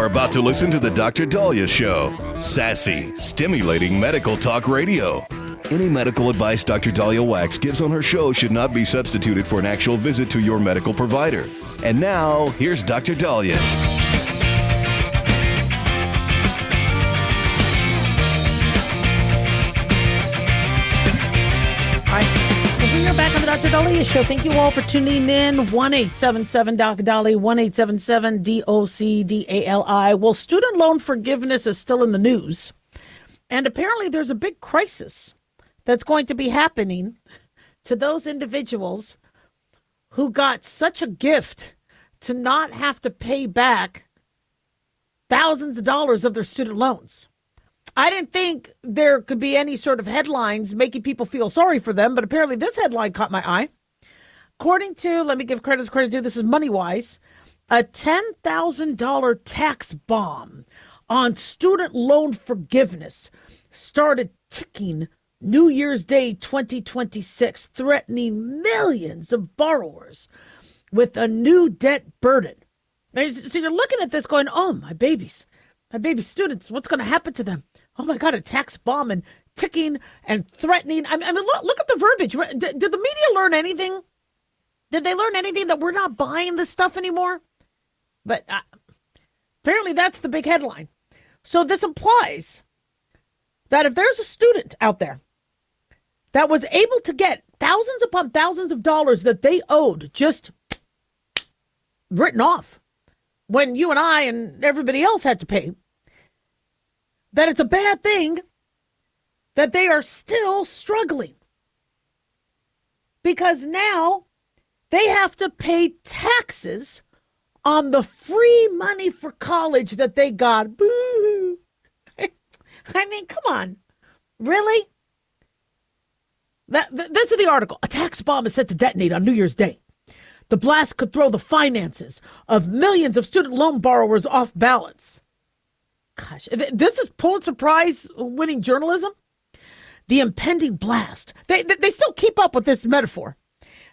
about to listen to the Dr. Dahlia Show. Sassy, stimulating medical talk radio. Any medical advice Dr. Dahlia Wax gives on her show should not be substituted for an actual visit to your medical provider. And now, here's Dr. Dahlia. We are back on the Dr. Dahlia Show. Thank you all for tuning in. 1-877-Dr. 1-877-DOCDALI. Well, student loan forgiveness is still in the news. And apparently there's a big crisis that's going to be happening to those individuals who got such a gift to not have to pay back thousands of dollars of their student loans. I didn't think there could be any sort of headlines making people feel sorry for them, but apparently this headline caught my eye. According to, let me give credit due, this is MoneyWise, a $10,000 tax bomb on student loan forgiveness started ticking New Year's Day 2026, threatening millions of borrowers with a new debt burden. So you're looking at this going, oh, my baby students, what's going to happen to them? Oh, my God, a tax bomb and ticking and threatening. I mean, look at the verbiage. Did the media learn anything? Did they learn anything that we're not buying this stuff anymore? But apparently that's the big headline. So this implies that if there's a student out there that was able to get thousands upon thousands of dollars that they owed just written off when you and I and everybody else had to pay, that it's a bad thing that they are still struggling. Because now they have to pay taxes on the free money for college that they got. Boo! I mean, come on. Really? This is the article. A tax bomb is set to detonate on New Year's Day. The blast could throw the finances of millions of student loan borrowers off balance. Gosh, this is Pulitzer Prize winning journalism. The impending blast. They still keep up with this metaphor.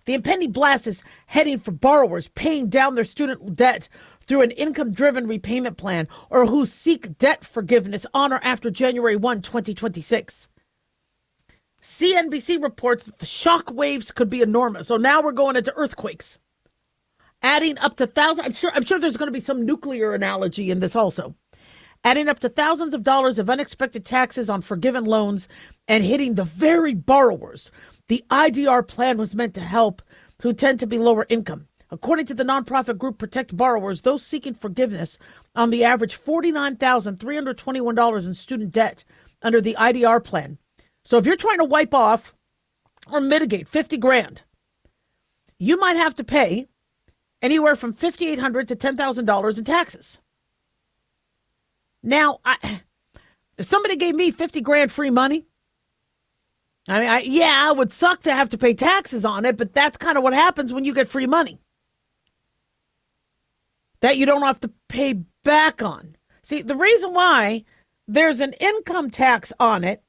The impending blast is heading for borrowers paying down their student debt through an income-driven repayment plan or who seek debt forgiveness on or after January 1, 2026. CNBC reports that the shock waves could be enormous. So now we're going into earthquakes. Adding up to thousands. I'm sure there's going to be some nuclear analogy in this also. Adding up to thousands of dollars of unexpected taxes on forgiven loans and hitting the very borrowers the IDR plan was meant to help, who tend to be lower income. According to the nonprofit group Protect Borrowers, those seeking forgiveness on the average $49,321 in student debt under the IDR plan. So if you're trying to wipe off or mitigate $50,000, you might have to pay anywhere from $5,800 to $10,000 in taxes. Now, if somebody gave me $50,000 free money, I mean, it would suck to have to pay taxes on it, but that's kind of what happens when you get free money that you don't have to pay back on. See, the reason why there's an income tax on it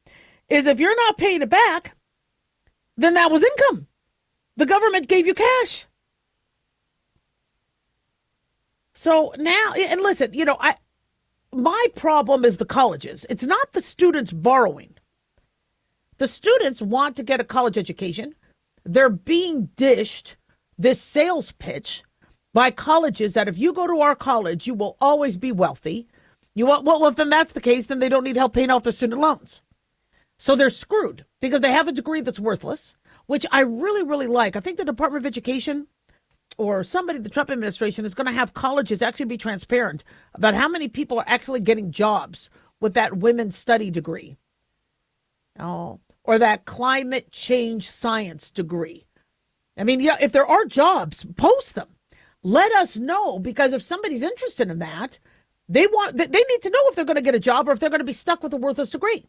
is if you're not paying it back, then that was income. The government gave you cash. So now, and listen, my problem is the colleges. It's not the students borrowing. The students want to get a college education. They're being dished this sales pitch by colleges that if you go to our college, you will always be wealthy. Well, if then that's the case, then they don't need help paying off their student loans. So they're screwed because they have a degree that's worthless, which I really, really like. I think the Department of Education or somebody, the Trump administration, is going to have colleges actually be transparent about how many people are actually getting jobs with that women's study degree. Oh, or that climate change science degree. I mean, if there are jobs, post them. Let us know, because if somebody's interested in that, they need to know if they're going to get a job or if they're going to be stuck with a worthless degree.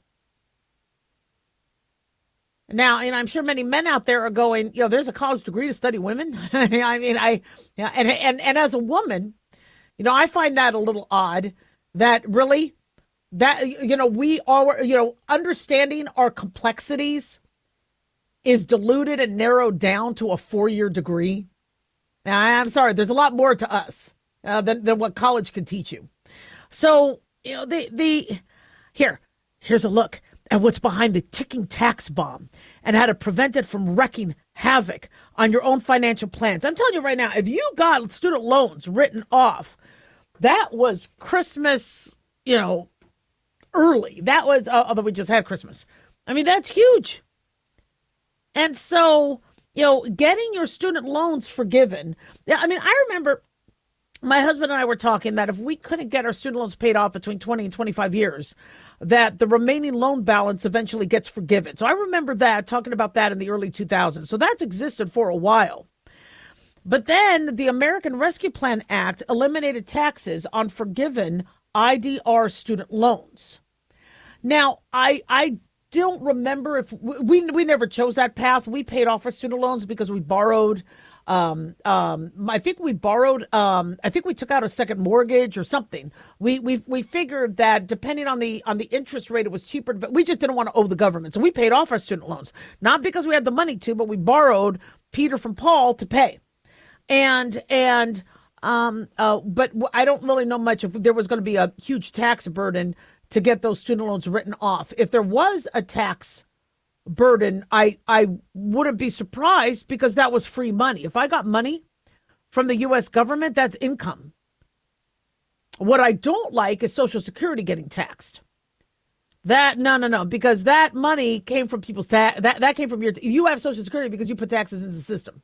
Now, and I'm sure many men out there are going, there's a college degree to study women. I mean, and as a woman, I find that a little odd that really that, we are, understanding our complexities is diluted and narrowed down to a 4-year degree. Now, I'm sorry, there's a lot more to us than what college can teach you. So, here's a look at what's behind the ticking tax bomb and how to prevent it from wreaking havoc on your own financial plans. I'm telling you right now, if you got student loans written off, that was Christmas, early. That was, although we just had Christmas. I mean, that's huge. And so, getting your student loans forgiven. Yeah, I mean, I remember my husband and I were talking that if we couldn't get our student loans paid off between 20 and 25 years, that the remaining loan balance eventually gets forgiven. So I remember that, talking about that in the early 2000s. So that's existed for a while. But then the American Rescue Plan Act eliminated taxes on forgiven IDR student loans. Now, I don't remember if we never chose that path. We paid off our student loans because we borrowed. I think we borrowed. I think we took out a second mortgage or something. We figured that depending on the interest rate, it was cheaper, but we just didn't want to owe the government, so we paid off our student loans, not because we had the money to, but we borrowed Peter from Paul to pay. But I don't really know much if there was going to be a huge tax burden to get those student loans written off. If there was a tax burden, I wouldn't be surprised because that was free money. If I got money from the U.S. government, that's income. What I don't like is Social Security getting taxed. No, because that money came from people's tax. That came from you have Social Security because you put taxes into the system.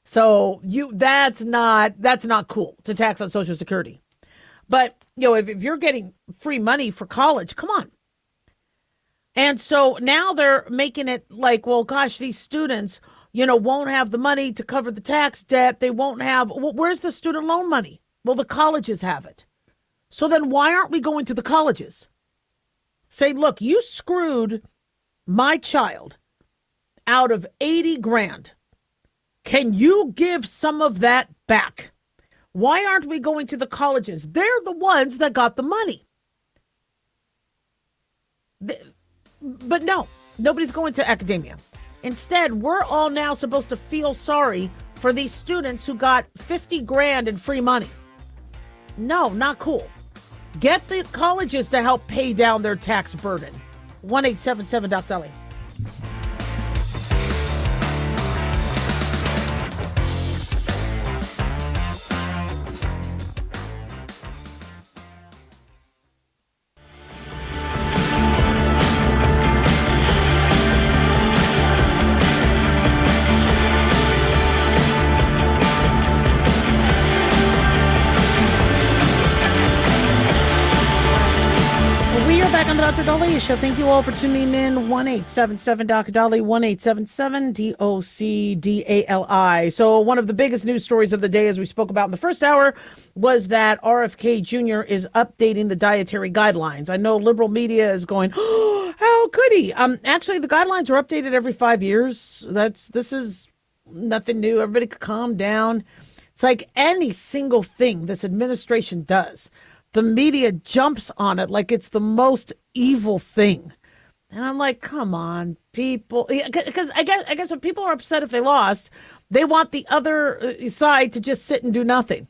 So that's not cool to tax on Social Security. But if you're getting free money for college, come on. And so now they're making it like, well, gosh, these students, won't have the money to cover the tax debt. They won't have, where's the student loan money? Well, the colleges have it. So then why aren't we going to the colleges? Say, look, you screwed my child out of 80 grand. Can you give some of that back? Why aren't we going to the colleges? They're the ones that got the money. But no, nobody's going to academia. Instead, we're all now supposed to feel sorry for these students who got 50 grand in free money. No, not cool. Get the colleges to help pay down their tax burden. 1-877-DOC-DOLLY. Dr. Dolly Show. Thank you all for tuning in. 1-877-Dr. 1-877-DOC-DALI. So one of the biggest news stories of the day, as we spoke about in the first hour, was that RFK Jr. is updating the dietary guidelines. I know liberal media is going, oh, how could he? Actually, the guidelines are updated every 5 years. This is nothing new. Everybody could calm down. It's like any single thing this administration does, the media jumps on it like it's the most evil thing. And I'm like, come on, people. Because I guess when people are upset if they lost, they want the other side to just sit and do nothing.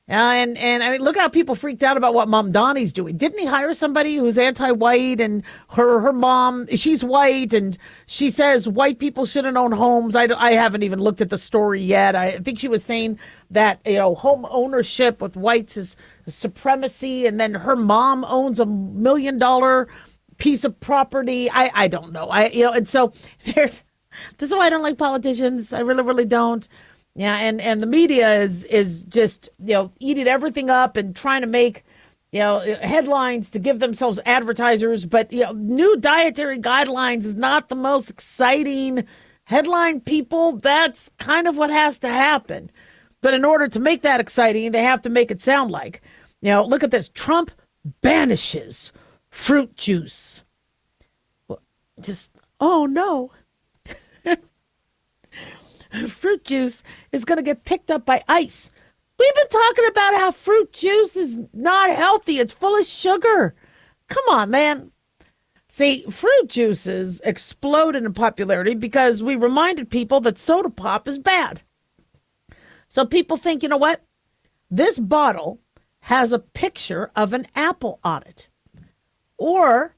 And I mean, look how people freaked out about what Mom Donnie's doing. Didn't he hire somebody who's anti-white, and her mom, she's white, and she says white people shouldn't own homes. I haven't even looked at the story yet. I think she was saying that, home ownership with whites is supremacy, and then her mom owns $1 million piece of property. I don't know. And so this is why I don't like politicians. I really, really don't. Yeah, and the media is just, eating everything up and trying to make, headlines to give themselves advertisers. But, new dietary guidelines is not the most exciting headline, people. That's kind of what has to happen. But in order to make that exciting, they have to make it sound like, look at this. Trump banishes fruit juice. Well, oh no. Fruit juice is going to get picked up by ICE. We've been talking about how fruit juice is not healthy. It's full of sugar. Come on, man. See, fruit juices exploded in popularity because we reminded people that soda pop is bad. So people think, you know what? This bottle has a picture of an apple on it. Or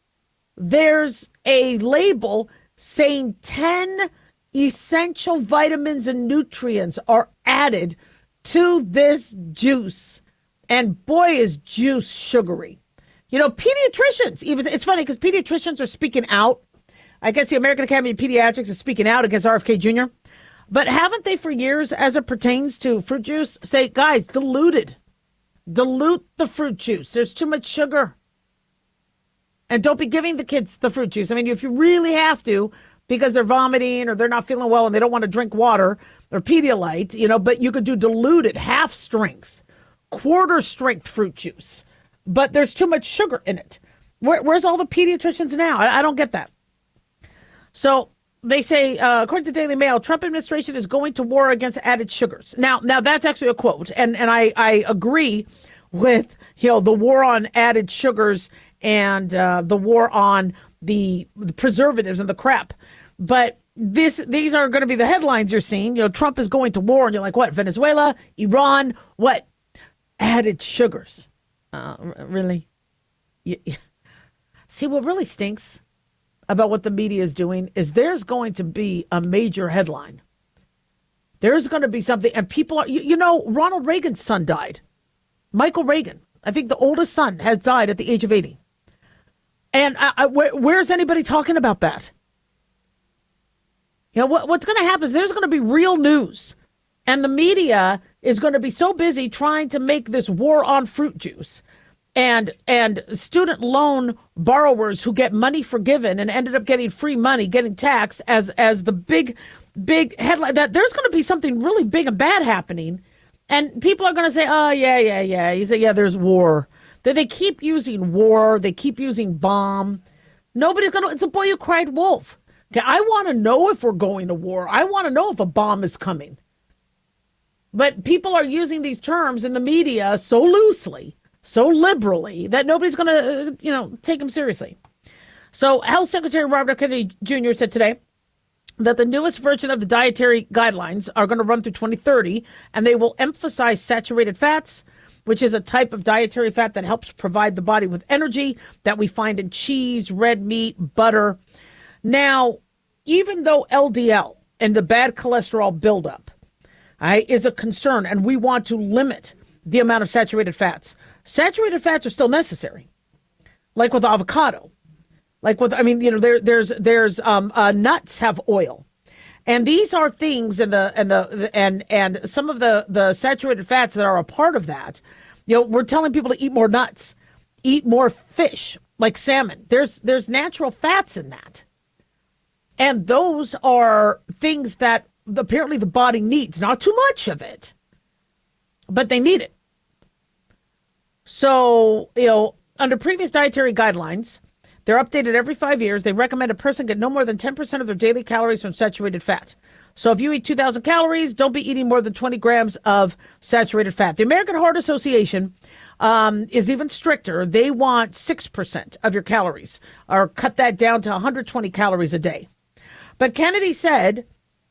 there's a label saying 10 essential vitamins and nutrients are added to this juice. And boy, is juice sugary. You know, pediatricians, even it's funny because pediatricians are speaking out. I guess the American Academy of Pediatrics is speaking out against RFK Jr. But haven't they for years, as it pertains to fruit juice, say, guys, dilute the fruit juice. There's too much sugar. And don't be giving the kids the fruit juice. I mean, if you really have to, because they're vomiting or they're not feeling well and they don't want to drink water or Pedialyte, you know, but you could do diluted, half strength, quarter strength fruit juice. But there's too much sugar in it. Where's all the pediatricians now? I don't get that. So they say, according to Daily Mail, Trump administration is going to war against added sugars. Now that's actually a quote. And I agree with, you know, the war on added sugars and the war on the preservatives and the crap. But these are going to be the headlines you're seeing. You know, Trump is going to war, and you're like, what? Venezuela, Iran, what? Added sugars. Really? See, what really stinks about what the media is doing is there's going to be a major headline. There's going to be something, and people are, you know, Ronald Reagan's son died. Michael Reagan, I think the oldest son, has died at the age of 80. And where's anybody talking about that? You know, what's going to happen is there's going to be real news. And the media is going to be so busy trying to make this war on fruit juice and student loan borrowers who get money forgiven and ended up getting free money, getting taxed as the big headline, that there's going to be something really big and bad happening. And people are going to say, oh, yeah. You say, yeah, there's war. They keep using war. They keep using bomb. Nobody's going to, it's a boy who cried wolf. Okay, I want to know if we're going to war. I want to know if a bomb is coming. But people are using these terms in the media so loosely, so liberally, that nobody's going to, take them seriously. So Health Secretary Robert F. Kennedy Jr. said today that the newest version of the dietary guidelines are going to run through 2030, and they will emphasize saturated fats, which is a type of dietary fat that helps provide the body with energy that we find in cheese, red meat, butter. Now, even though LDL and the bad cholesterol buildup is a concern, and we want to limit the amount of saturated fats are still necessary, like with avocado. Like with, there's nuts have oil, and these are things and some of the saturated fats that are a part of that. You know, we're telling people to eat more nuts, eat more fish, like salmon. There's natural fats in that, and those are things that apparently the body needs. Not too much of it, but they need it. So, under previous dietary guidelines, they're updated every 5 years. They recommend a person get no more than 10% of their daily calories from saturated fat. So if you eat 2,000 calories, don't be eating more than 20 grams of saturated fat. The American Heart Association is even stricter. They want 6% of your calories, or cut that down to 120 calories a day. But Kennedy said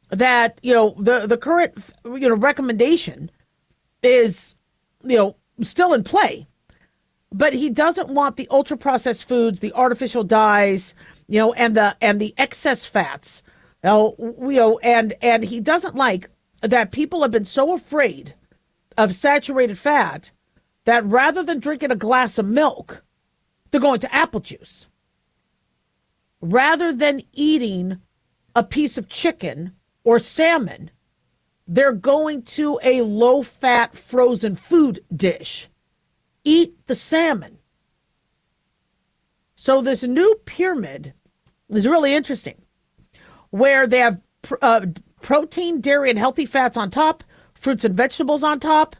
that, the current, recommendation is, still in play. But he doesn't want the ultra processed foods, the artificial dyes, and the excess fats. And he doesn't like that people have been so afraid of saturated fat that rather than drinking a glass of milk, they're going to apple juice. Rather than eating a piece of chicken or salmon, they're going to a low-fat frozen food dish. Eat the salmon. So this new pyramid is really interesting, where they have protein, dairy, and healthy fats on top, fruits and vegetables on top,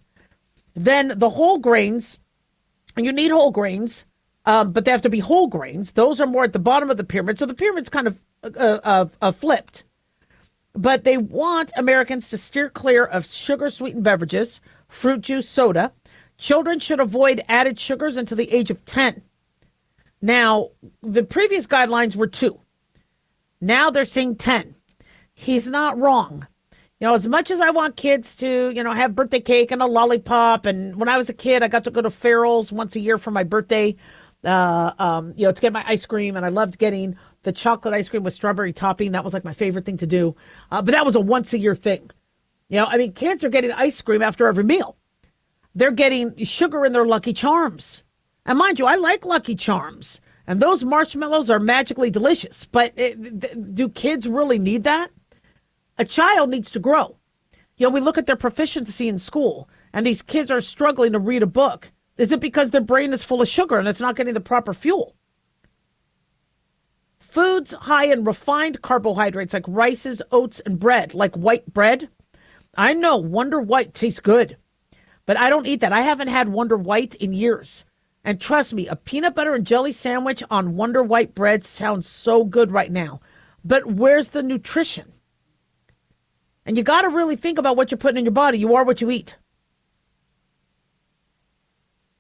then the whole grains. You need whole grains, but they have to be whole grains. Those are more at the bottom of the pyramid. So the pyramid's kind of flipped. But they want Americans to steer clear of sugar-sweetened beverages, fruit juice, soda. Children should avoid added sugars until the age of 10. Now, the previous guidelines were 2. Now they're saying 10. He's not wrong. As much as I want kids to, have birthday cake and a lollipop, and when I was a kid, I got to go to Farrell's once a year for my birthday, to get my ice cream, and I loved getting the chocolate ice cream with strawberry topping. That was like my favorite thing to do. But that was a once a year thing. Kids are getting ice cream after every meal. They're getting sugar in their Lucky Charms. And mind you, I like Lucky Charms, and those marshmallows are magically delicious. But do kids really need that? A child needs to grow. We look at their proficiency in school, and these kids are struggling to read a book. Is it because their brain is full of sugar and it's not getting the proper fuel? Foods high in refined carbohydrates like rices, oats, and bread, like white bread. I know Wonder White tastes good, but I don't eat that. I haven't had Wonder White in years. And trust me, a peanut butter and jelly sandwich on Wonder White bread sounds so good right now. But where's the nutrition? And you got to really think about what you're putting in your body. You are what you eat.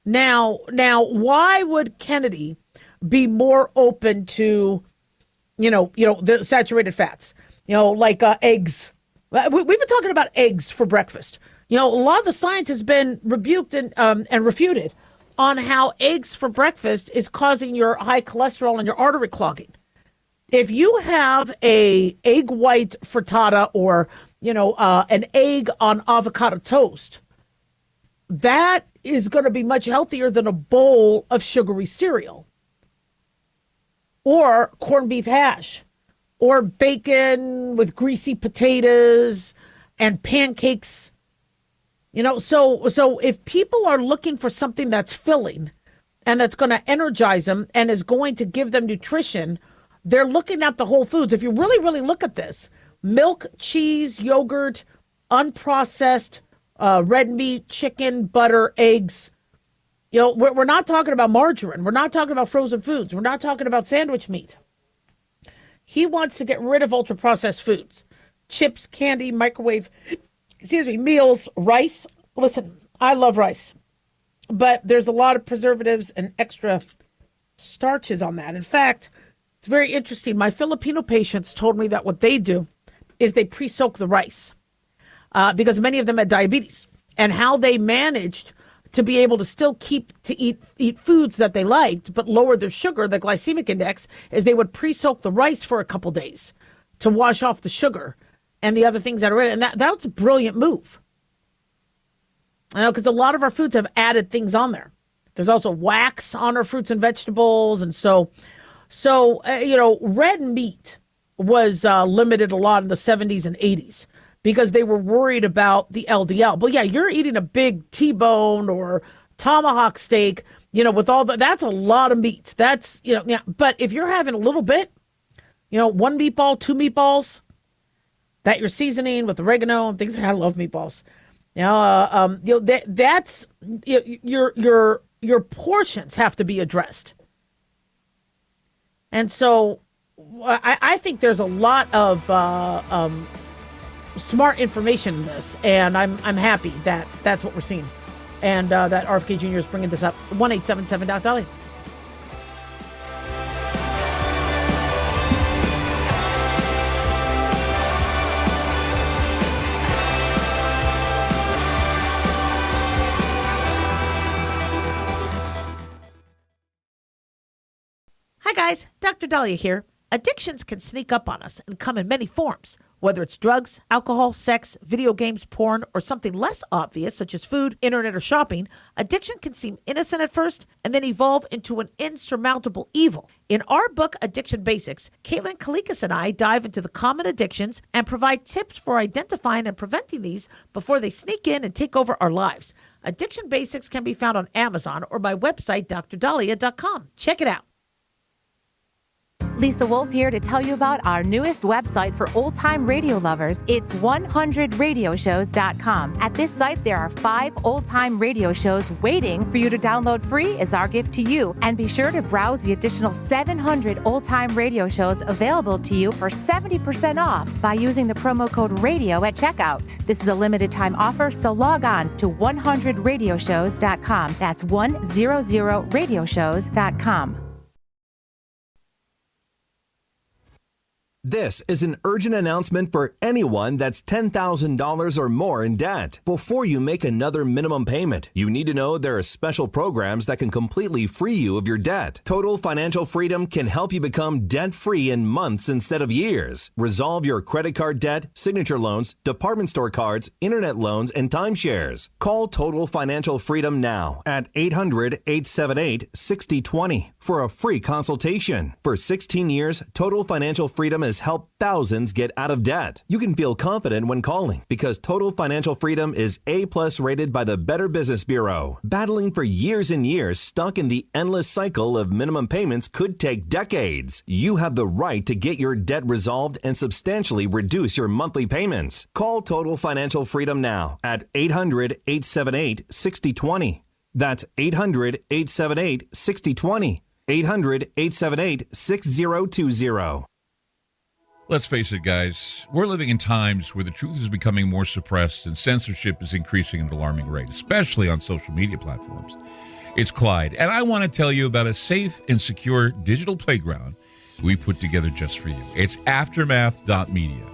Now, why would Kennedy be more open to, the saturated fats? Like eggs. We've been talking about eggs for breakfast. A lot of the science has been rebuked and refuted on how eggs for breakfast is causing your high cholesterol and your artery clogging. If you have a egg white frittata or an egg on avocado toast, that is going to be much healthier than a bowl of sugary cereal or corned beef hash or bacon with greasy potatoes and pancakes. So if people are looking for something that's filling and that's going to energize them and is going to give them nutrition, they're looking at the whole foods. If you really, really look at this, milk, cheese, yogurt, unprocessed, red meat, chicken, butter, eggs. We're not talking about margarine. We're not talking about frozen foods. We're not talking about sandwich meat. He wants to get rid of ultra-processed foods, chips, candy, microwave, meals, rice. Listen, I love rice, but there's a lot of preservatives and extra starches on that. In fact, it's very interesting. My Filipino patients told me that what they do is they pre-soak the rice because many of them had diabetes, and how they managed to be able to still eat foods that they liked, but lower their sugar, the glycemic index, is they would pre-soak the rice for a couple days to wash off the sugar and the other things that are in it. And that's a brilliant move. I know, because a lot of our foods have added things on there. There's also wax on our fruits and vegetables. And so red meat was limited a lot in the 70s and 80s because they were worried about the LDL. But yeah, you're eating a big T-bone or tomahawk steak, with all that's a lot of meat. That's, yeah. But if you're having a little bit, one meatball, two meatballs that you're seasoning with oregano and things. I love meatballs. That's your portions have to be addressed. And so I think there's a lot of smart information in this, and I'm happy that that's what we're seeing, and that RFK Jr. is bringing this up. 1-877-Dolly. Hi guys, Dr. Dahlia here. Addictions can sneak up on us and come in many forms. Whether it's drugs, alcohol, sex, video games, porn, or something less obvious such as food, internet, or shopping, addiction can seem innocent at first and then evolve into an insurmountable evil. In our book, Addiction Basics, Caitlin Kalikas and I dive into the common addictions and provide tips for identifying and preventing these before they sneak in and take over our lives. Addiction Basics can be found on Amazon or my website, drdahlia.com. Check it out. Lisa Wolf here to tell you about our newest website for old-time radio lovers. It's 100radioshows.com. At this site, there are 5 old-time radio shows waiting for you to download free as our gift to you. And be sure to browse the additional 700 old-time radio shows available to you for 70% off by using the promo code RADIO at checkout. This is a limited-time offer, so log on to 100radioshows.com. That's 100radioshows.com. This is an urgent announcement for anyone that's $10,000 or more in debt. Before you make another minimum payment, you need to know there are special programs that can completely free you of your debt. Total Financial Freedom can help you become debt-free in months instead of years. Resolve your credit card debt, signature loans, department store cards, internet loans, and timeshares. Call Total Financial Freedom now at 800-878-6020 for a free consultation. For 16 years, Total Financial Freedom has helped thousands get out of debt. You can feel confident when calling because Total Financial Freedom is A+ rated by the Better Business Bureau. Battling for years and years stuck in the endless cycle of minimum payments could take decades. You have the right to get your debt resolved and substantially reduce your monthly payments. Call Total Financial Freedom now at 800-878-6020. That's 800-878-6020. 800-878-6020. Let's face it, guys. We're living in times where the truth is becoming more suppressed and censorship is increasing at an alarming rate, especially on social media platforms. It's Clyde, and I want to tell you about a safe and secure digital playground we put together just for you. It's aftermath.media.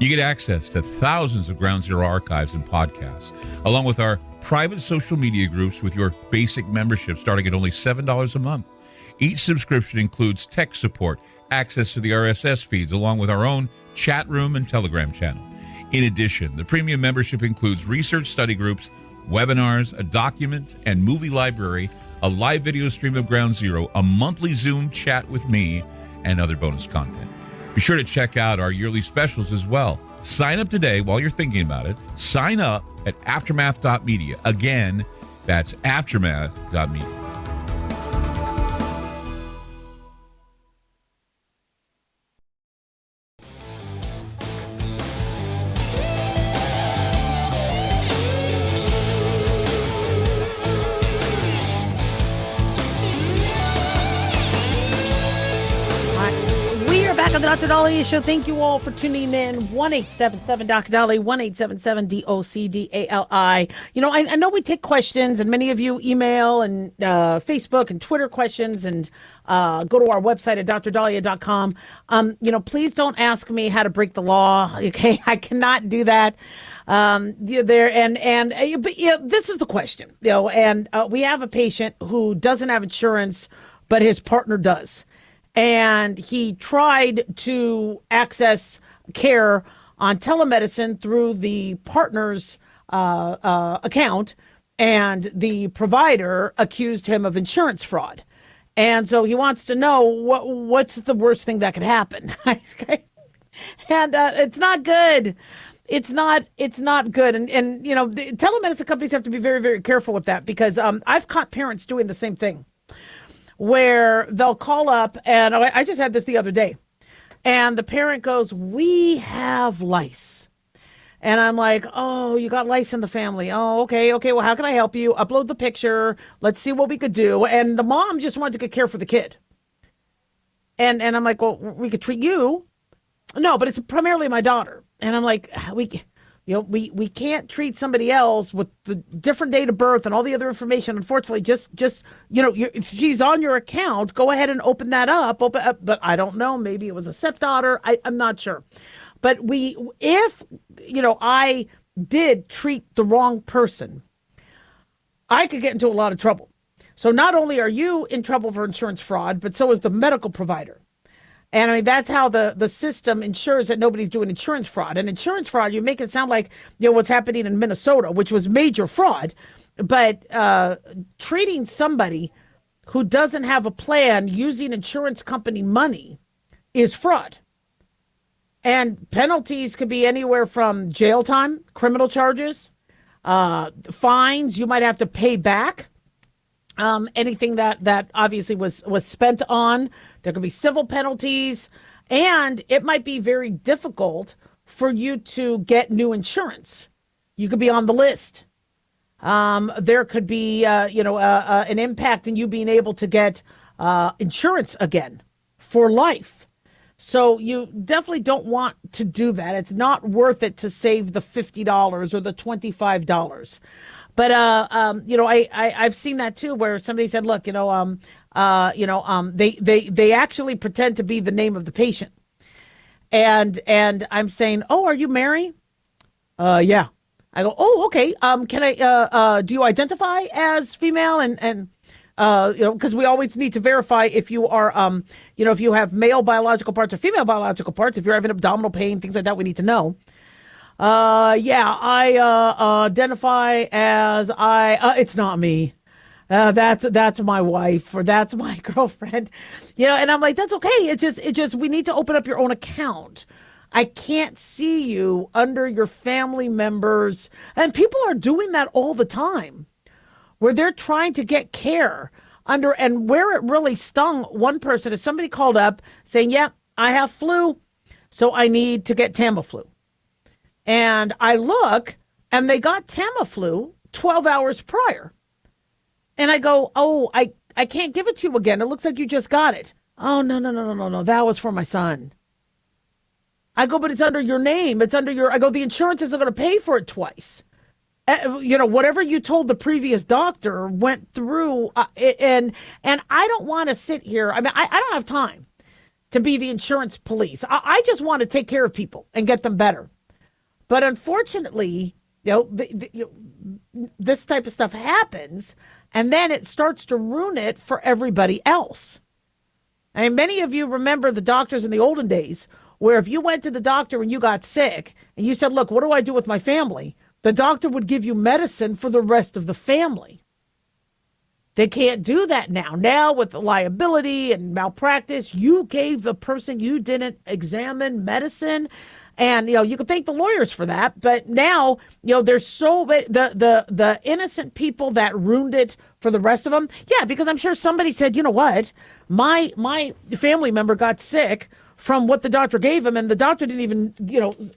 You get access to thousands of Ground Zero archives and podcasts, along with our private social media groups with your basic membership starting at only $7 a month. Each subscription includes tech support, access to the RSS feeds, along with our own chat room and Telegram channel. In addition, the premium membership includes research study groups, webinars, a document and movie library, a live video stream of Ground Zero, a monthly Zoom chat with me, and other bonus content. Be sure to check out our yearly specials as well. Sign up today while you're thinking about it. Sign up at aftermath.media. Again, that's aftermath.media. On the Dr. Dahlia Show. Thank you all for tuning in. 1-877-Dr. Dahlia, 1-877-DOCDALI. You know, I know we take questions, and many of you email and Facebook and Twitter questions, and go to our website at drdahlia.com. You know, please don't ask me how to break the law. Okay, I cannot do that. But this is the question. You know, and we have a patient who doesn't have insurance, but his partner does. And he tried to access care on telemedicine through the partner's account, and the provider accused him of insurance fraud. And so he wants to know what's the worst thing that could happen. And it's not good. It's not good. And you know, the telemedicine companies have to be very, very careful with that, because I've caught parents doing the same thing, where they'll call up, and I just had this the other day, and the parent goes, "We have lice." And I'm like, "Oh, you got lice in the family. Oh, okay. Well, how can I help you? Upload the picture. Let's see what we could do." And the mom just wanted to get care for the kid. And I'm like, "Well, we could treat you." No, but it's primarily my daughter. And I'm like, we can't treat somebody else with the different date of birth and all the other information. Unfortunately, just if she's on your account, go ahead and open that up. But I don't know. Maybe it was a stepdaughter. I'm not sure. But if I did treat the wrong person, I could get into a lot of trouble. So not only are you in trouble for insurance fraud, but so is the medical provider. And I mean, that's how the system ensures that nobody's doing insurance fraud. And insurance fraud, you make it sound like, what's happening in Minnesota, which was major fraud. But treating somebody who doesn't have a plan using insurance company money is fraud. And penalties could be anywhere from jail time, criminal charges, fines you might have to pay back. Anything that obviously was spent on. There could be civil penalties, and it might be very difficult for you to get new insurance. You could be on the list. There could be, an impact in you being able to get insurance again for life. So you definitely don't want to do that. It's not worth it to save the $50 or the $25. But I've seen that too, where somebody said, "Look, they actually pretend to be the name of the patient, And I'm saying, oh, are you Mary? Yeah. I go, oh, okay. Can I, do you identify as female? And because we always need to verify if you are, if you have male biological parts or female biological parts, if you're having abdominal pain, things like that, we need to know. Yeah, I identify as it's not me. That's my wife or that's my girlfriend, and I'm like, that's okay. It just, we need to open up your own account. I can't see you under your family members. And people are doing that all the time where they're trying to get care under, and where it really stung one person is somebody called up saying, yeah, I have flu, so I need to get Tamiflu. And I look and they got Tamiflu 12 hours prior. And I go, oh, I can't give it to you again. It looks like you just got it. Oh, no. That was for my son. I go, but it's under your name. It's under your, I go, the insurance isn't going to pay for it twice. Whatever you told the previous doctor went through. And I don't want to sit here. I mean, I don't have time to be the insurance police. I just want to take care of people and get them better. But unfortunately, this type of stuff happens, and then it starts to ruin it for everybody else. I mean, many of you remember the doctors in the olden days where if you went to the doctor and you got sick and you said, look, what do I do with my family? The doctor would give you medicine for the rest of the family. They can't do that now. Now with liability and malpractice, you gave the person you didn't examine medicine. And, you can thank the lawyers for that. But now, there's so the innocent people that ruined it for the rest of them. Yeah, because I'm sure somebody said, you know what, my family member got sick from what the doctor gave him, and the doctor didn't even,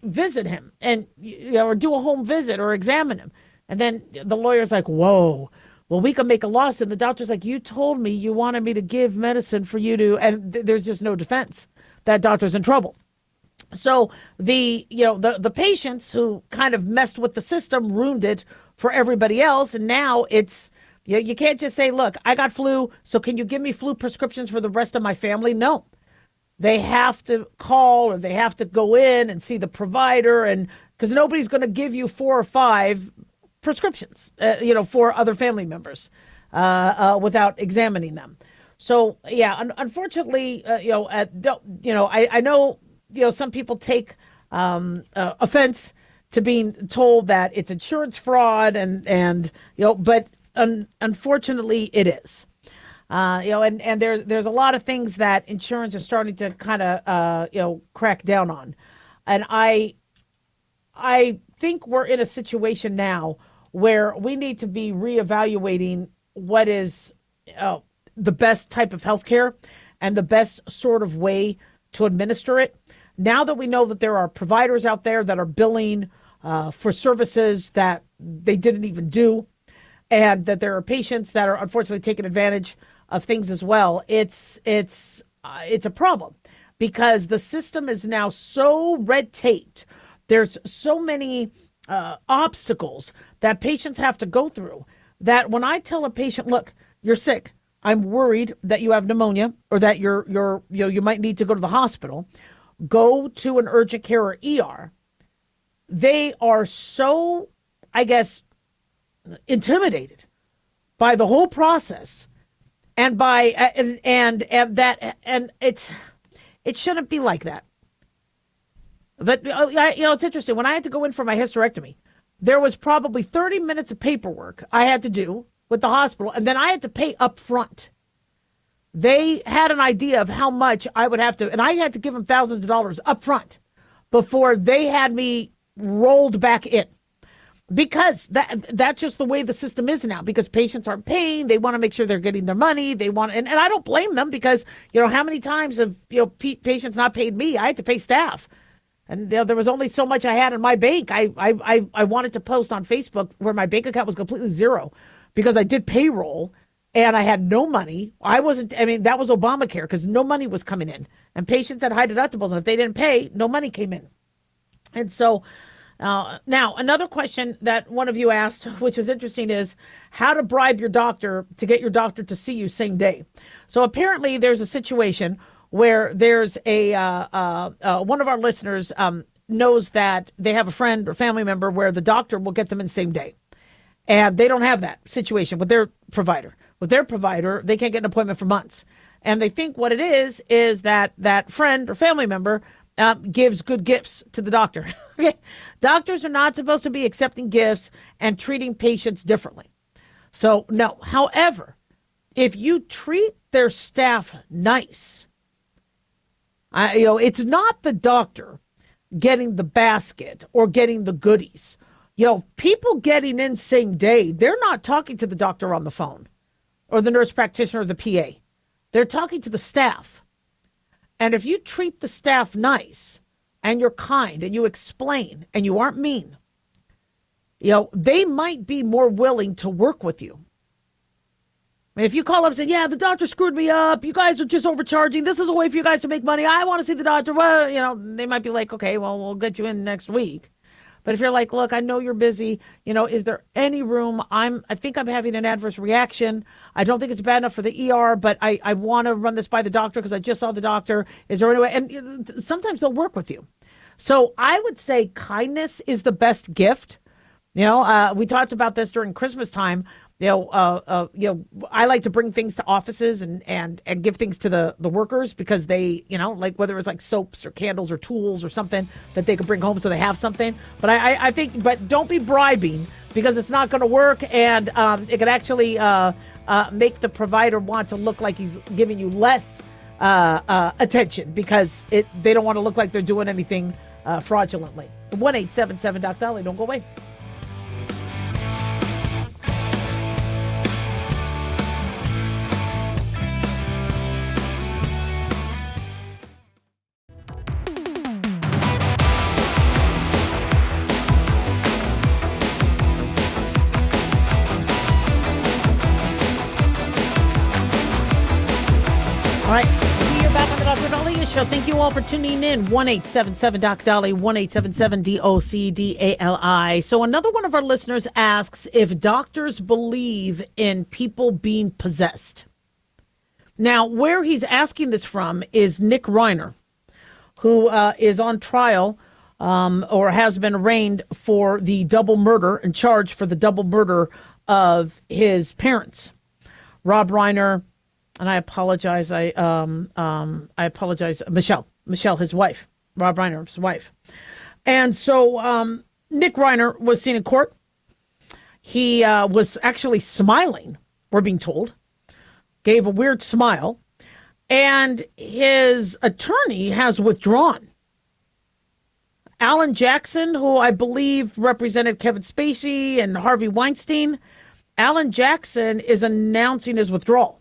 visit him and, or do a home visit or examine him. And then the lawyer's like, whoa, well, we can make a lawsuit. And the doctor's like, you told me you wanted me to give medicine for you to, and there's just no defense. That doctor's in trouble. So the patients who kind of messed with the system ruined it for everybody else. And now it's, you can't just say, look, I got flu, so can you give me flu prescriptions for the rest of my family? No. They have to call or they have to go in and see the provider, and because nobody's going to give you 4 or 5 prescriptions, for other family members without examining them. So, yeah, unfortunately, I know, some people take offense to being told that it's insurance fraud and but unfortunately it is. And there's a lot of things that insurance is starting to kind of, crack down on. And I think we're in a situation now where we need to be reevaluating what is the best type of healthcare and the best sort of way to administer it. Now that we know that there are providers out there that are billing for services that they didn't even do, and that there are patients that are unfortunately taking advantage of things as well, it's a problem because the system is now so red taped. There's so many obstacles that patients have to go through that when I tell a patient, look, you're sick, I'm worried that you have pneumonia or that you might need to go to the hospital, go to an urgent care or ER. They are so, I guess, intimidated by the whole process and by and it shouldn't be like that. But it's interesting. When I had to go in for my hysterectomy, there was probably 30 minutes of paperwork I had to do with the hospital, and then I had to pay up front. They had an idea of how much I would have to, and I had to give them thousands of dollars up front before they had me rolled back in. Because that's just the way the system is now, because patients aren't paying. They want to make sure they're getting their money. They want, and I don't blame them because, how many times have, patients not paid me? I had to pay staff. And there was only so much I had in my bank. I wanted to post on Facebook where my bank account was completely zero because I did payroll and I had no money. That was Obamacare because no money was coming in. And patients had high deductibles. And if they didn't pay, no money came in. And so now another question that one of you asked, which is interesting, is how to bribe your doctor to get your doctor to see you same day. So apparently there's a situation where there's one of our listeners knows that they have a friend or family member where the doctor will get them in the same day. And they don't have that situation with their provider. With their provider, they can't get an appointment for months. And they think what it is that that friend or family member gives good gifts to the doctor. Okay? Doctors are not supposed to be accepting gifts and treating patients differently. So, no. However, if you treat their staff nice, it's not the doctor getting the basket or getting the goodies. People getting in same day, they're not talking to the doctor on the phone or the nurse practitioner or the PA. They're talking to the staff. And if you treat the staff nice and you're kind and you explain and you aren't mean, they might be more willing to work with you. I mean, if you call up and say, yeah, the doctor screwed me up. You guys are just overcharging. This is a way for you guys to make money. I want to see the doctor. Well, they might be like, okay, well, we'll get you in next week. But if you're like, look, I know you're busy. Is there any room? I think I'm having an adverse reaction. I don't think it's bad enough for the ER, but I want to run this by the doctor because I just saw the doctor. Is there any way? And sometimes they'll work with you. So I would say kindness is the best gift. We talked about this during Christmas time. I like to bring things to offices and give things to the workers because they, like whether it's like soaps or candles or tools or something that they could bring home so they have something. But I think, but don't be bribing because it's not going to work, and it could actually make the provider want to look like he's giving you less attention because they don't want to look like they're doing anything fraudulently. 1-877-DOC-DOLLY. Don't go away. All right, we are back on the Dr. Dahlia Show. Thank you all for tuning in. 1-877-DOC-DOLLY, 1-877-DOC-DALI. So another one of our listeners asks if doctors believe in people being possessed. Now, where he's asking this from is Nick Reiner, who is on trial or has been arraigned for the double murder and charged for the double murder of his parents, Rob Reiner. And I apologize. I apologize. Michelle, his wife, Rob Reiner, his wife. And so Nick Reiner was seen in court. He was actually smiling, we're being told, gave a weird smile. And his attorney has withdrawn. Alan Jackson, who I believe represented Kevin Spacey and Harvey Weinstein, Alan Jackson is announcing his withdrawal.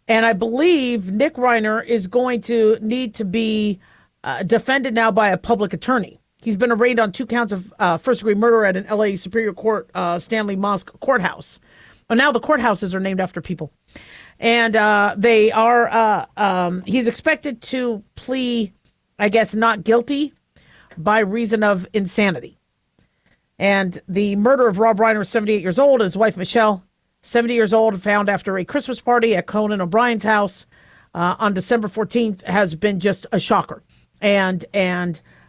And I believe Nick Reiner is going to need to be defended now by a public attorney. He's been arraigned on 2 counts of first-degree murder at an L.A. Superior Court Stanley Mosque courthouse. Well, now the courthouses are named after people. And they are, he's expected to plea, I guess, not guilty by reason of insanity. And the murder of Rob Reiner, 78 years old, and his wife, Michelle, 70 years old, found after a Christmas party at Conan O'Brien's house on December 14th, has been just a shocker. And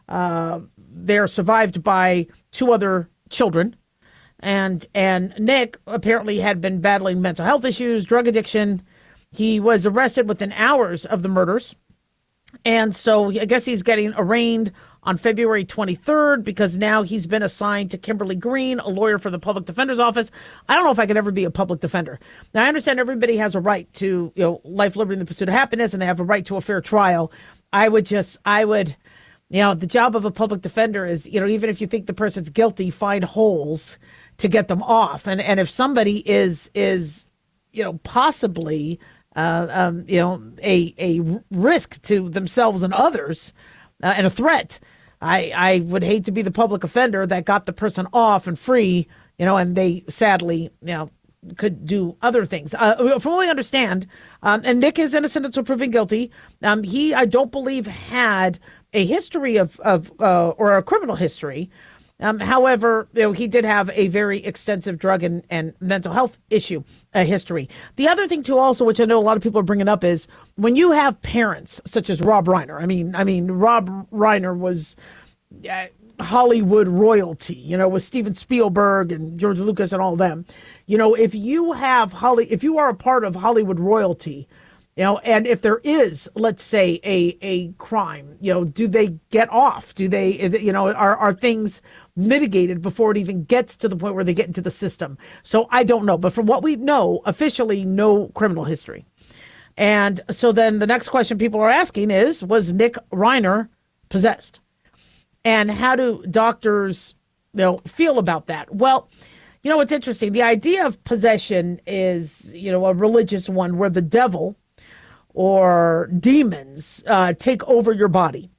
they're survived by 2 other children. And Nick apparently had been battling mental health issues, drug addiction. He was arrested within hours of the murders. And so I guess he's getting arraigned on February 23rd because now he's been assigned to Kimberly Green, a lawyer for the public defender's office. I don't know if I could ever be a public defender. Now, I understand everybody has a right to, life, liberty, and the pursuit of happiness, and they have a right to a fair trial. I would, the job of a public defender is, even if you think the person's guilty, find holes to get them off. And if somebody is possibly, a risk to themselves and others, and a threat, I would hate to be the public offender that got the person off and free, and they sadly, could do other things. From what we understand, and Nick is innocent until proven guilty. He, I don't believe, had a history of or a criminal history. However, he did have a very extensive drug and mental health issue history. The other thing, too, also, which I know a lot of people are bringing up, is when you have parents such as Rob Reiner. I mean, Rob Reiner was Hollywood royalty, with Steven Spielberg and George Lucas and all of them. If you are a part of Hollywood royalty, and if there is, let's say, a crime, do they get off? Do they, are things mitigated before it even gets to the point where they get into the system? So I don't know. But from what we know, officially, no criminal history. And so then the next question people are asking is, was Nick Reiner possessed? And how do doctors, feel about that? Well, it's interesting. The idea of possession is, a religious one where the devil or demons take over your body.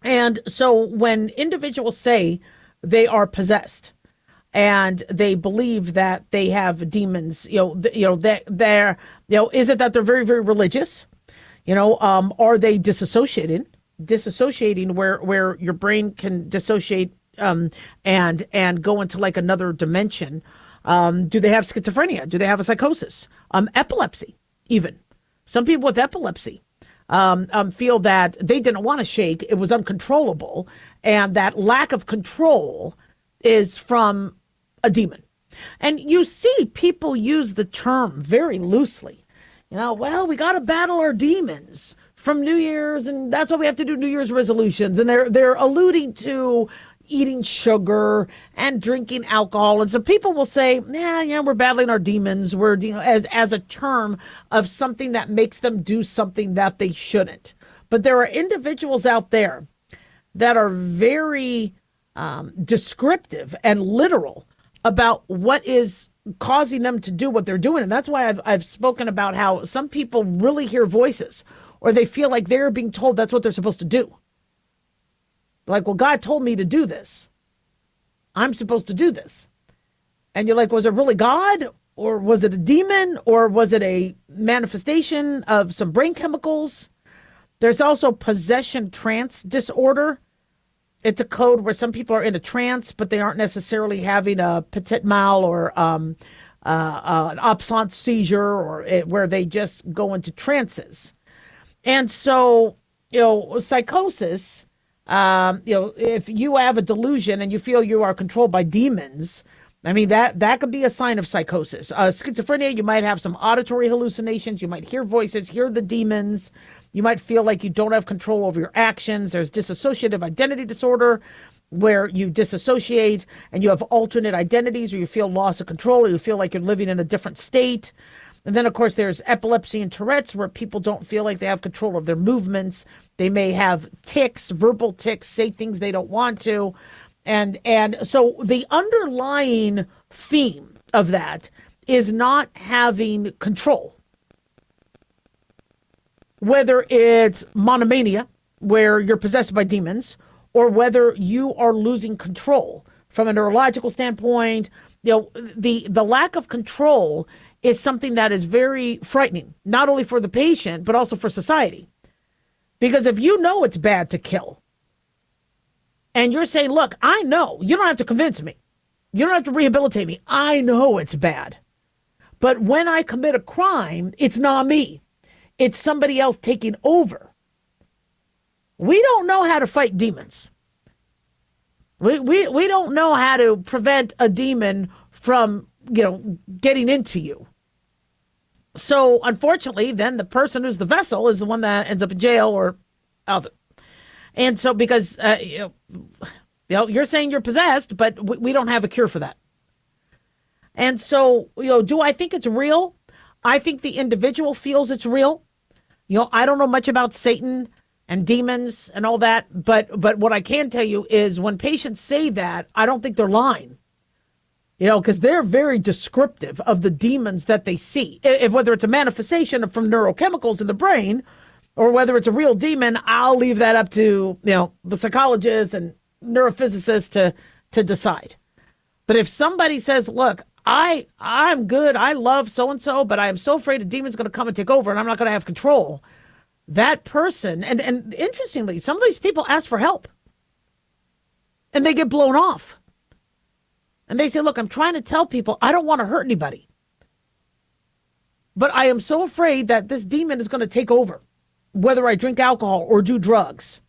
And so when individuals say they are possessed and they believe that they have demons, is it that they're very, very religious? Are they dissociating where your brain can dissociate and go into like another dimension? Do they have schizophrenia? Do they have a psychosis? Epilepsy, even. Some people with epilepsy feel that they didn't want to shake. It was uncontrollable. And that lack of control is from a demon. And you see people use the term very loosely. Well, we got to battle our demons from New Year's, and that's why we have to do New Year's resolutions. And they're alluding to eating sugar and drinking alcohol. And so people will say, we're battling our demons. We're, as a term of something that makes them do something that they shouldn't. But there are individuals out there that are very descriptive and literal about what is causing them to do what they're doing. And that's why I've spoken about how some people really hear voices, or they feel like they're being told that's what they're supposed to do. Like, well, God told me to do this. I'm supposed to do this. And you're like, was it really God? Or was it a demon? Or was it a manifestation of some brain chemicals? There's also possession trance disorder. It's a code where some people are in a trance, but they aren't necessarily having a petit mal or an absence seizure, or where they just go into trances. And so, psychosis, if you have a delusion and you feel you are controlled by demons, that could be a sign of psychosis. Schizophrenia, you might have some auditory hallucinations. You might hear voices, hear the demons. You might feel like you don't have control over your actions. There's dissociative identity disorder, where you disassociate and you have alternate identities, or you feel loss of control, or you feel like you're living in a different state. And then, of course, there's epilepsy and Tourette's, where people don't feel like they have control of their movements. They may have tics, verbal tics, say things they don't want to. And so the underlying theme of that is not having control. Whether it's monomania, where you're possessed by demons, or whether you are losing control from a neurological standpoint, the lack of control is something that is very frightening, not only for the patient, but also for society. Because if you know it's bad to kill, and you're saying, look, I know, you don't have to convince me. You don't have to rehabilitate me. I know it's bad. But when I commit a crime, it's not me. It's somebody else taking over. We don't know how to fight demons. We don't know how to prevent a demon from, getting into you. So, unfortunately, then the person who's the vessel is the one that ends up in jail or other. And so, because you're saying you're possessed, but we don't have a cure for that. And so, do I think it's real? I think the individual feels it's real. I don't know much about Satan and demons and all that, but what I can tell you is when patients say that, I don't think they're lying. Because they're very descriptive of the demons that they see. If whether it's a manifestation from neurochemicals in the brain, or whether it's a real demon, I'll leave that up to the psychologists and neurophysicists to decide. But if somebody says, "Look, I'm good, I love so and so, but I am so afraid a demon's going to come and take over, and I'm not going to have control," that person, and interestingly, some of these people ask for help, and they get blown off. And they say, look, I'm trying to tell people I don't want to hurt anybody. But I am so afraid that this demon is going to take over, whether I drink alcohol or do drugs.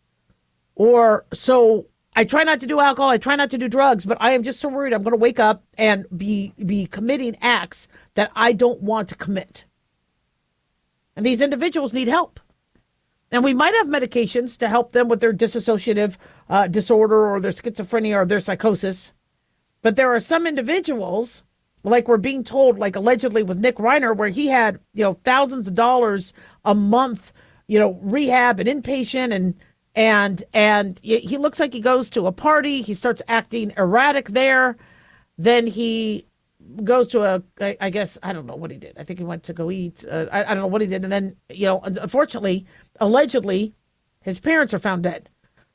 So I try not to do alcohol, I try not to do drugs, but I am just so worried I'm going to wake up and be committing acts that I don't want to commit. And these individuals need help. And we might have medications to help them with their dissociative disorder or their schizophrenia or their psychosis. But there are some individuals, like we're being told, like allegedly with Nick Reiner, where he had, thousands of dollars a month, rehab and inpatient, and he looks like he goes to a party. He starts acting erratic there. Then he goes to I guess, I don't know what he did. I think he went to go eat. I don't know what he did. And then, unfortunately, allegedly, his parents are found dead.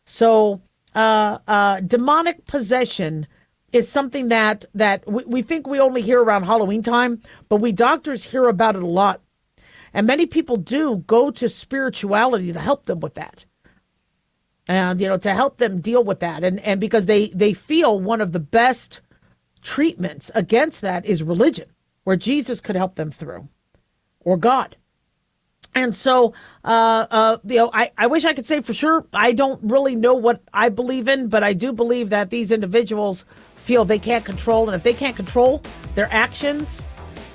So demonic possession is something that we think we only hear around Halloween time, but we doctors hear about it a lot. And many people do go to spirituality to help them with that. And, to help them deal with that. And because they feel one of the best treatments against that is religion, where Jesus could help them through, or God. And so, I wish I could say for sure. I don't really know what I believe in, but I do believe that these individuals feel they can't control. And if they can't control their actions,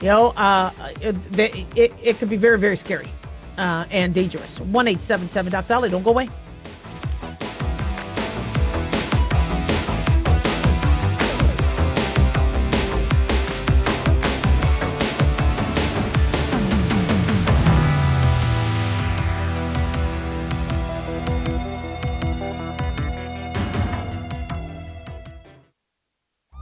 it could be very, very scary and dangerous. 1-877 Dr. Dolly. Don't go away.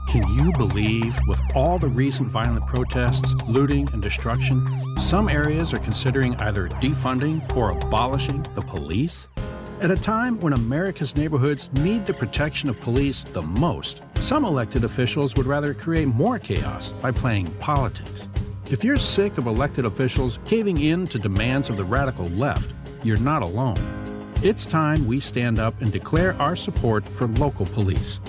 Can you believe, with all the recent violent protests, looting, and destruction, some areas are considering either defunding or abolishing the police? At a time when America's neighborhoods need the protection of police the most, some elected officials would rather create more chaos by playing politics. If you're sick of elected officials caving in to demands of the radical left, you're not alone. It's time we stand up and declare our support for local police.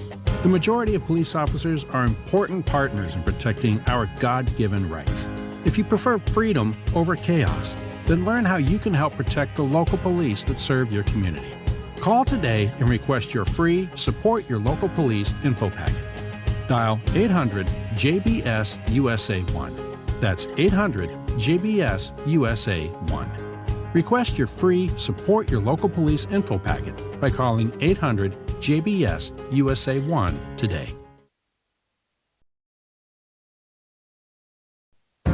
The majority of police officers are important partners in protecting our God-given rights. If you prefer freedom over chaos, then learn how you can help protect the local police that serve your community. Call today and request your free Support Your Local Police info packet. Dial 800-JBS-USA-1. That's 800-JBS-USA-1. Request your free Support Your Local Police info packet by calling 800-JBS-USA-1 today.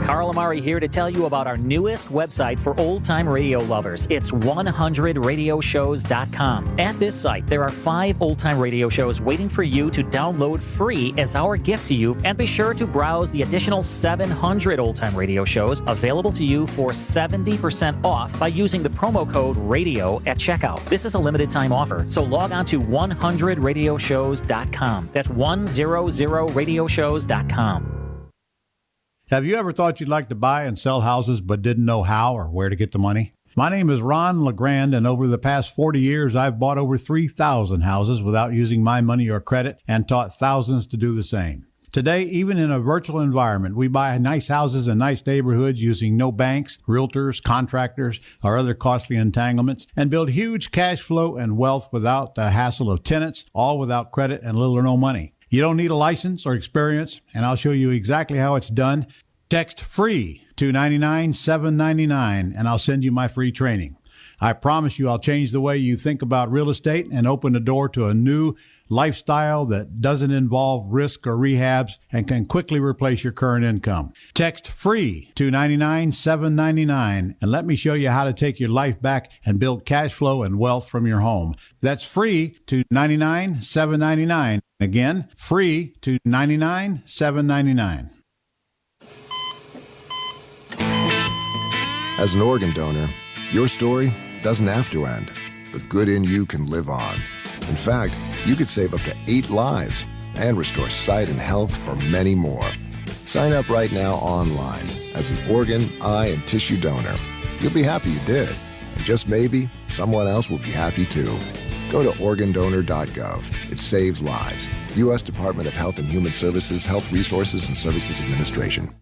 Carl Amari here to tell you about our newest website for old-time radio lovers. It's 100radioshows.com. At this site, there are 5 old-time radio shows waiting for you to download free as our gift to you, and be sure to browse the additional 700 old-time radio shows available to you for 70% off by using the promo code RADIO at checkout. This is a limited-time offer, so log on to 100radioshows.com. That's 100radioshows.com. Have you ever thought you'd like to buy and sell houses but didn't know how or where to get the money? My name is Ron LeGrand, and over the past 40 years, I've bought over 3,000 houses without using my money or credit, and taught thousands to do the same. Today, even in a virtual environment, we buy nice houses in nice neighborhoods using no banks, realtors, contractors, or other costly entanglements, and build huge cash flow and wealth without the hassle of tenants, all without credit and little or no money. You don't need a license or experience, and I'll show you exactly how it's done. Text FREE to 99799, and I'll send you my free training. I promise you I'll change the way you think about real estate and open the door to a new lifestyle that doesn't involve risk or rehabs and can quickly replace your current income. Text FREE to 99799, and let me show you how to take your life back and build cash flow and wealth from your home. That's FREE to 99799. Again, FREE to 99799. As an organ donor, your story doesn't have to end. The good in you can live on. In fact, you could save up to 8 lives and restore sight and health for many more. Sign up right now online as an organ, eye, and tissue donor. You'll be happy you did. And just maybe, someone else will be happy too. Go to organdonor.gov. It saves lives. U.S. Department of Health and Human Services, Health Resources and Services Administration.